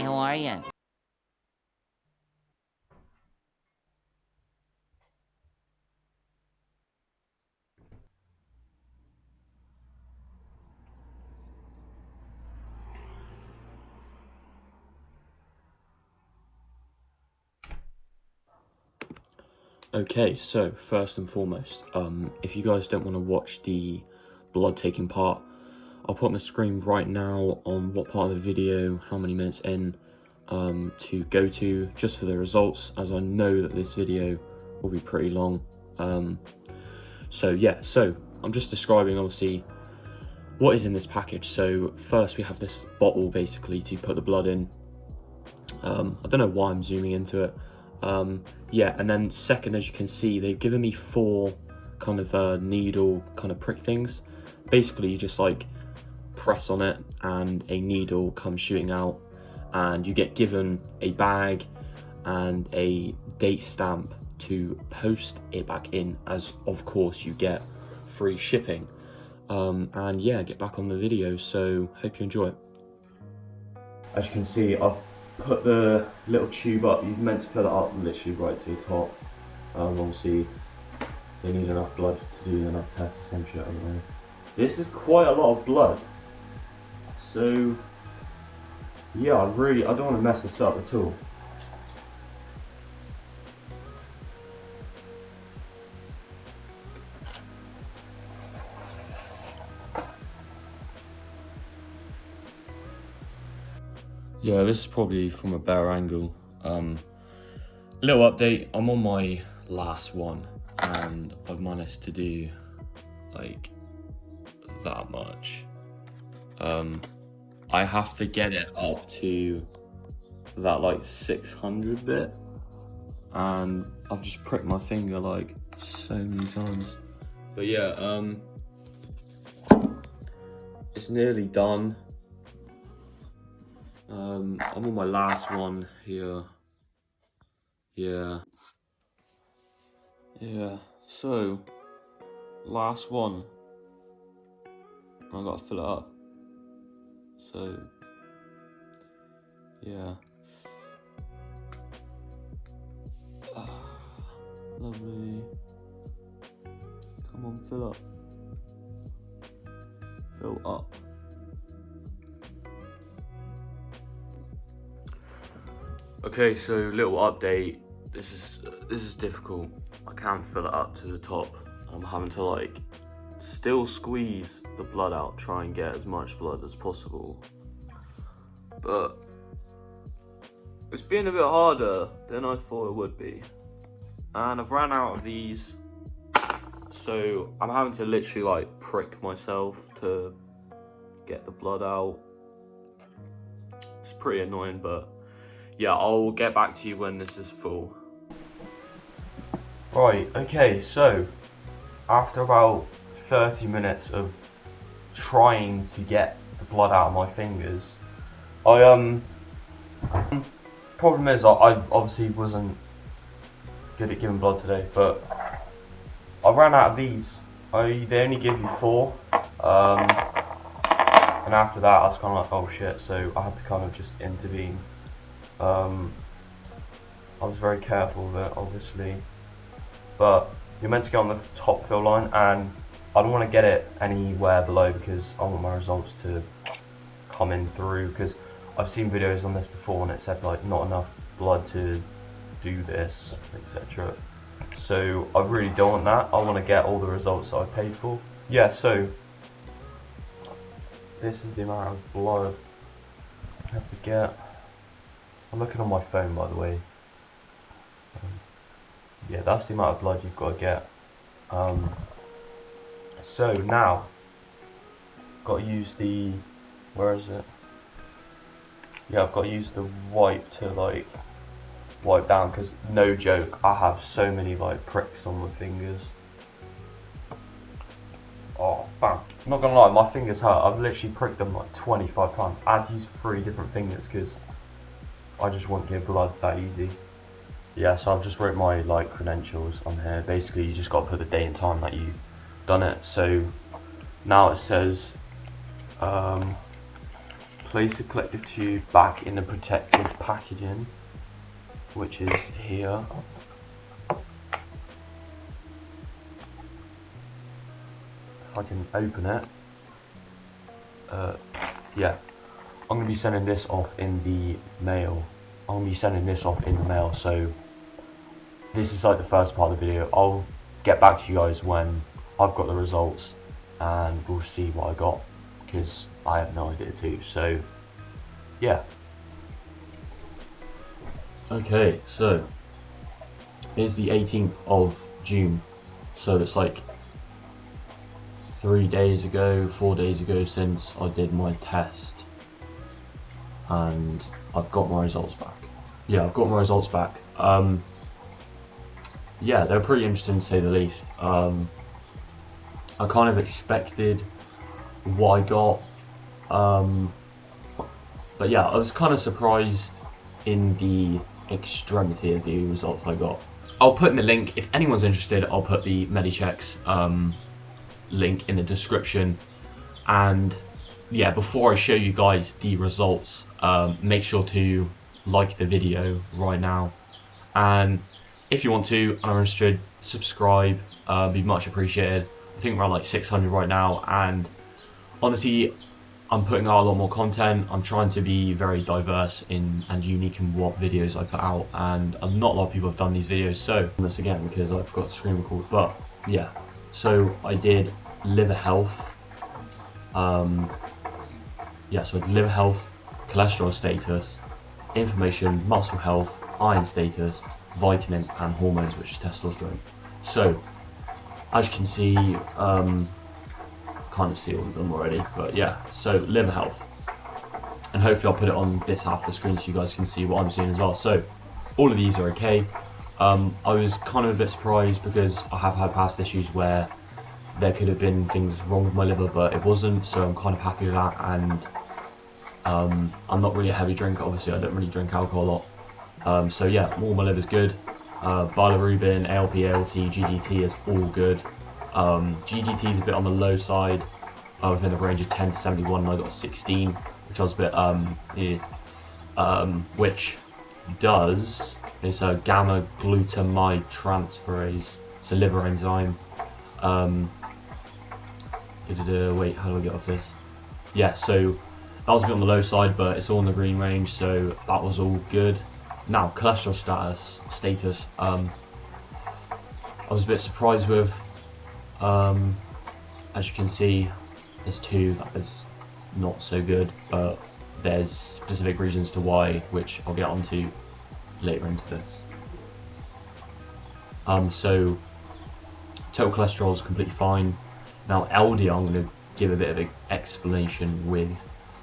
how are you? Okay, so first and foremost, if you guys don't want to watch the blood taking part, I'll put on the screen right now on what part of the video, how many minutes in, to go to, just for the results, as I know that this video will be pretty long. So I'm just describing obviously what is in this package. So first we have this bottle basically to put the blood in. I don't know why I'm zooming into it. And then second, as you can see, they've given me 4 kind of needle kind of prick things. Basically you just like press on it and a needle comes shooting out, and you get given a bag and a date stamp to post it back in, as of course you get free shipping. And yeah, get back on the video, so hope you enjoy it. As you can see, I've put the little tube up. You're meant to fill it up literally right to the top. Obviously they need enough blood to do enough tests, some shit, I don't know. This is quite a lot of blood, so yeah, I don't want to mess this up at all. Yeah, this is probably from a better angle. Little update, I'm on my last one and I've managed to do like that much. I have to get it up to that like 600 bit, and I've just pricked my finger like so many times. But yeah, it's nearly done. I'm on my last one here. Yeah, so last one, I gotta fill it up, so yeah. Lovely, come on, fill up. Okay, so little update. This is difficult. I can't fill it up to the top. I'm having to like still squeeze the blood out, try and get as much blood as possible. But it's been a bit harder than I thought it would be. And I've ran out of these, so I'm having to literally like prick myself to get the blood out. It's pretty annoying, but yeah, I'll get back to you when this is full. Right, okay, so after about 30 minutes of trying to get the blood out of my fingers, problem is I obviously wasn't good at giving blood today, but I ran out of these. They only give you 4, and after that I was kind of like, oh shit, so I had to kind of just intervene. I was very careful of it, obviously, but you're meant to get on the top fill line, and I don't want to get it anywhere below because I want my results to come in through, because I've seen videos on this before and it said like not enough blood to do this, etc. So I really don't want that. I want to get all the results that I paid for. Yeah, so this is the amount of blood I have to get. I'm looking on my phone, by the way. Yeah, that's the amount of blood you've got to get. So now, got to use the, where is it? Yeah, I've got to use the wipe to like wipe down, because no joke, I have so many like pricks on my fingers. Oh, bam. I'm not gonna lie, my fingers hurt. I've literally pricked them like 25 times. I had to use 3 different fingers because I just won't give blood that easy. Yeah, so I've just wrote my like credentials on here. Basically, you just got to put the date and time that you've done it. So now it says place the collective tube back in the protective packaging, which is here. If I can open it. Yeah, I'm going to be sending this off in the mail. So this is like the first part of the video. I'll get back to you guys when I've got the results and we'll see what I got, because I have no idea too. So yeah. Okay, so here's the 18th of June. So it's like 4 days ago since I did my test, and I've got my results back. Yeah, I've got my results back. Yeah, they're pretty interesting to say the least. I kind of expected what I got, but yeah, I was kind of surprised in the extremity of the results I got. I'll put in the link, if anyone's interested, I'll put the Medichecks link in the description. And yeah, before I show you guys the results, make sure to like the video right now, and if you want to and are interested, subscribe, be much appreciated. I think we're at like 600 right now, and honestly I'm putting out a lot more content. I'm trying to be very diverse and unique in what videos I put out, and not a lot of people have done these videos. So this again because I forgot to screen record, but yeah, so I did liver health, yeah, so I did liver health, cholesterol status, inflammation, muscle health, iron status, vitamins and hormones, which is testosterone. So as you can see, kind of see all of them already, but yeah, so liver health, and hopefully I'll put it on this half of the screen so you guys can see what I'm seeing as well. So all of these are okay. I was kind of a bit surprised because I have had past issues where there could have been things wrong with my liver, but it wasn't, so I'm kind of happy with that. And I'm not really a heavy drinker, obviously I don't really drink alcohol a lot, so yeah, all my liver's good. Bilirubin, ALP, ALT, GGT is all good. GGT is a bit on the low side, within a range of 10 to 71, and I got 16, which I was a bit, which does, it's a gamma glutamide transferase, it's a liver enzyme. Wait, how do I get off this? Yeah, so that was a bit on the low side, but it's all in the green range, so that was all good. Now, cholesterol status, I was a bit surprised with. As you can see, there's 2 that is not so good, but there's specific reasons to why, which I'll get onto later into this. So total cholesterol is completely fine. Now LDL, I'm going to give a bit of an explanation with.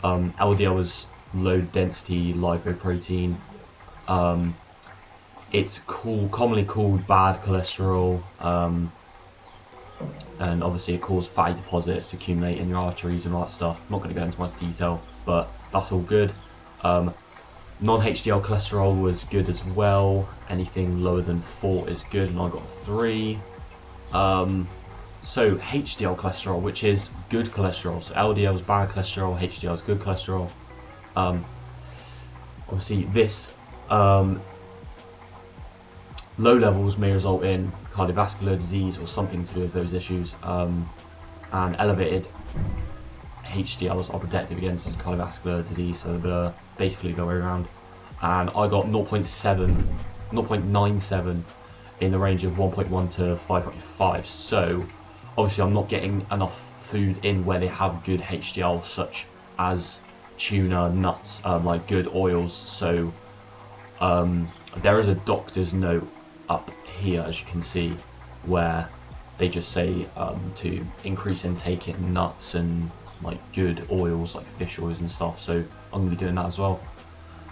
LDL is low density lipoprotein. It's commonly called bad cholesterol, and obviously it causes fatty deposits to accumulate in your arteries and all that stuff. I'm not going to go into much detail, but that's all good. Non-HDL cholesterol was good as well. Anything lower than 4 is good, and I got 3. So HDL cholesterol, which is good cholesterol. So LDL is bad cholesterol, HDL is good cholesterol. Obviously this low levels may result in cardiovascular disease or something to do with those issues, and elevated HDLs are protective against cardiovascular disease, so they're basically the way around. And I got 0.97 in the range of 1.1 to 5.5, so obviously I'm not getting enough food in where they have good HDL, such as tuna, nuts, like good oils. So there is a doctor's note up here, as you can see, where they just say to increase intake in nuts and like good oils like fish oils and stuff, so I'm going to be doing that as well.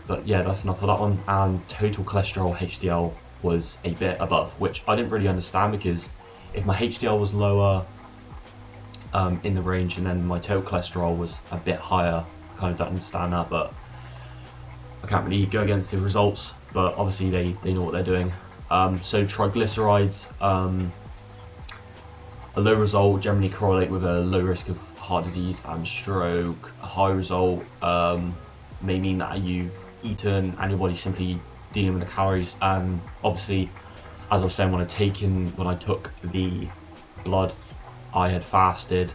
But yeah, that's enough for that one. And total cholesterol HDL was a bit above, which I didn't really understand, because if my HDL was lower in the range and then my total cholesterol was a bit higher, I kind of don't understand that, but I can't really go against the results, but obviously they know what they're doing. So triglycerides, A low result generally correlate with a low risk of heart disease and stroke. A high result may mean that you've eaten and your body's simply dealing with the calories. And obviously, as I was saying, when I took the blood, I had fasted,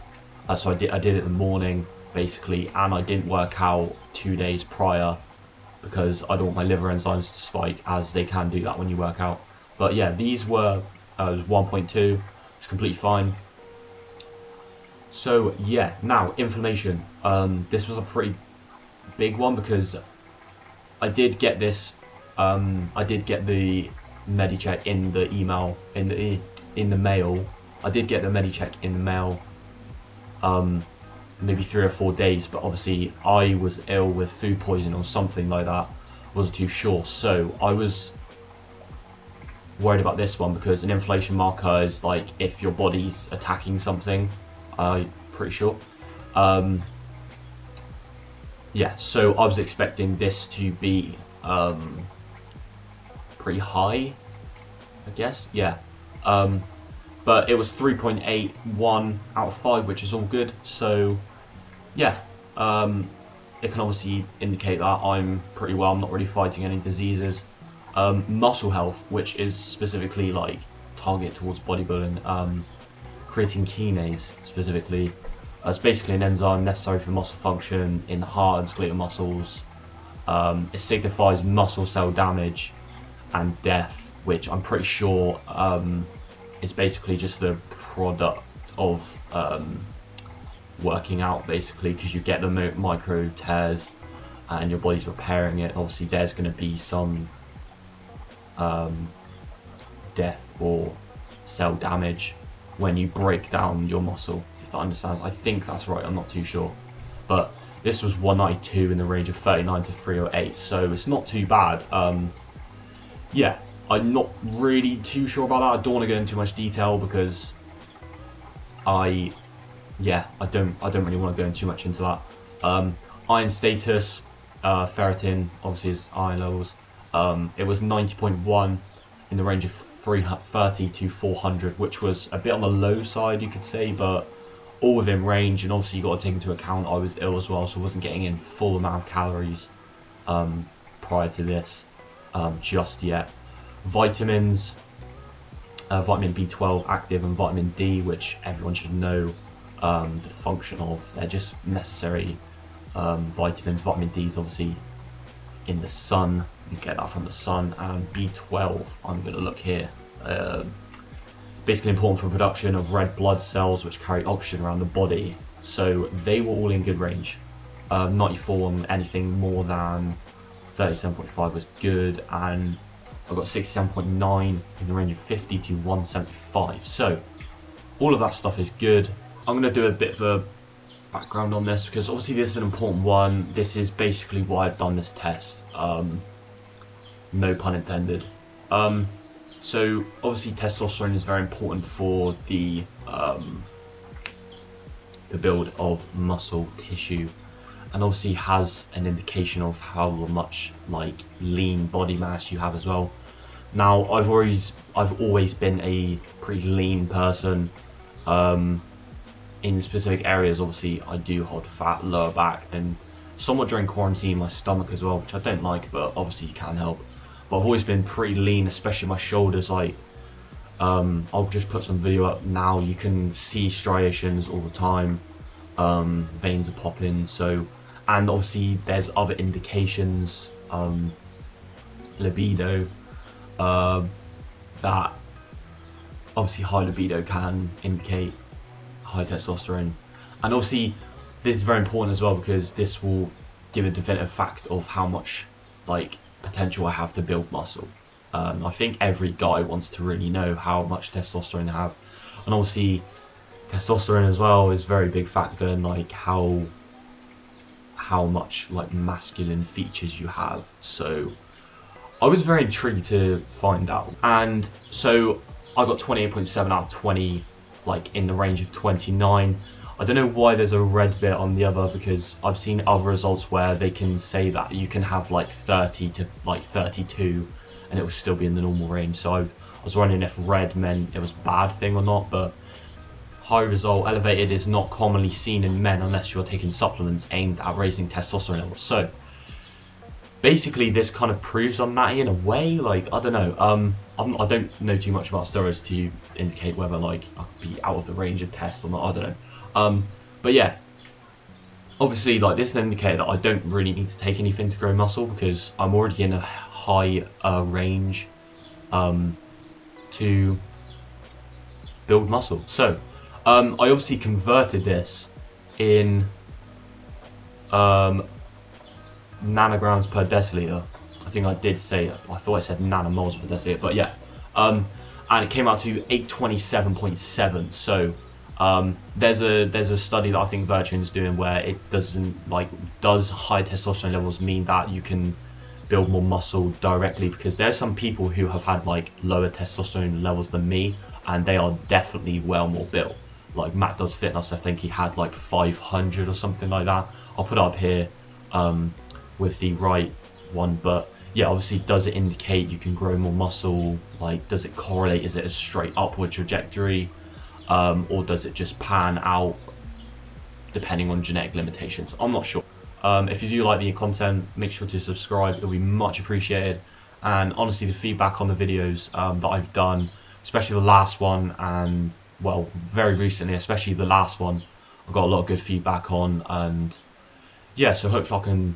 so I did it in the morning basically, and I didn't work out 2 days prior because I don't want my liver enzymes to spike, as they can do that when you work out. But yeah, these were 1.2, it's completely fine. So yeah, now inflammation. This was a pretty big one because I did get this. I did get the Medicheck in the email, in the mail. I did get the Medicheck in the mail. Maybe 3 or 4 days, but obviously I was ill with food poisoning or something like that. Wasn't too sure, so I was worried about this one because an inflammation marker is like if your body's attacking something. I'm pretty sure. Yeah, so I was expecting this to be pretty high, I guess. Yeah. But it was 3.81 out of 5, which is all good. So yeah, it can obviously indicate that I'm pretty well. I'm not really fighting any diseases. Muscle health, which is specifically like target towards bodybuilding, creatine kinase specifically. It's basically an enzyme necessary for muscle function in the heart and skeletal muscles. It signifies muscle cell damage and death, which I'm pretty sure is basically just the product of working out, basically, because you get the micro tears and your body's repairing it. Obviously there's going to be some death or cell damage when you break down your muscle, if that understands. I think that's right, I'm not too sure. But this was 192 in the range of 39 to 308, so it's not too bad. Yeah, I'm not really too sure about that. I don't want to go into too much detail because I don't really want to go into too much into that. Iron status, ferritin, obviously is iron levels. It was 90.1 in the range of 330 to 400, which was a bit on the low side, you could say, but all within range. And obviously you got to take into account I was ill as well, so I wasn't getting in full amount of calories prior to this just yet. Vitamins, vitamin B12 active and vitamin D, which everyone should know the function of. They're just necessary vitamins. Vitamin D is obviously in the sun, you get that from the sun. And B12, I'm going to look here, basically important for production of red blood cells which carry oxygen around the body. So they were all in good range. 94 and anything more than 37.5 was good, and I got 67.9 in the range of 50 to 175. So all of that stuff is good. I'm going to do a bit of a background on this because obviously this is an important one. This is basically why I've done this test. No pun intended. So obviously testosterone is very important for the build of muscle tissue, and obviously has an indication of how much like lean body mass you have as well. Now I've always been a pretty lean person. In specific areas, obviously I do hold fat, lower back, and somewhat during quarantine my stomach as well, which I don't like, but obviously you can't help. But I've always been pretty lean, especially my shoulders. Like I'll just put some video up now, you can see striations all the time. Veins are popping. So, and obviously there's other indications, libido, that obviously high libido can indicate high testosterone. And obviously this is very important as well because this will give a definitive fact of how much like potential I have to build muscle. I think every guy wants to really know how much testosterone they have, and obviously testosterone as well is a very big factor in like how much like masculine features you have. So I was very intrigued to find out, and so I got 28.7 out of 20, like in the range of 29. I don't know why there's a red bit on the other, because I've seen other results where they can say that you can have like 30 to like 32 and it will still be in the normal range. So I was wondering if red meant it was a bad thing or not, but high result elevated is not commonly seen in men unless you're taking supplements aimed at raising testosterone levels. So basically this kind of proves I'm natty in a way. Like, I don't know, I don't know too much about steroids to indicate whether like I could be out of the range of test or not, I don't know. But yeah, obviously like this is an indicator that I don't really need to take anything to grow muscle, because I'm already in a high range to build muscle. So I obviously converted this in nanograms per deciliter. I think I did say, I thought I said nanomoles per deciliter, but yeah. And it came out to 827.7. So there's a study that I think Virtune's doing where it doesn't like, does high testosterone levels mean that you can build more muscle directly? Because there's some people who have had like lower testosterone levels than me, and they are definitely well more built. Like Matt Does Fitness, I think he had like 500 or something like that. I'll put it up here with the right one. But yeah, obviously, does it indicate you can grow more muscle? Like, does it correlate? Is it a straight upward trajectory? Or does it just pan out depending on genetic limitations? I'm not sure. If you do like the content, make sure to subscribe. It'll be much appreciated. And honestly, the feedback on the videos that I've done, especially the last one, and well, very recently, especially the last one, I got a lot of good feedback on. And yeah, so hopefully I can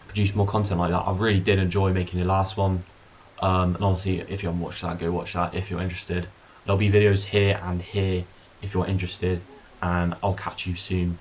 produce more content like that. I really did enjoy making the last one. And honestly, if you haven't watched that, go watch that if you're interested. There'll be videos here and here if you're interested, and I'll catch you soon.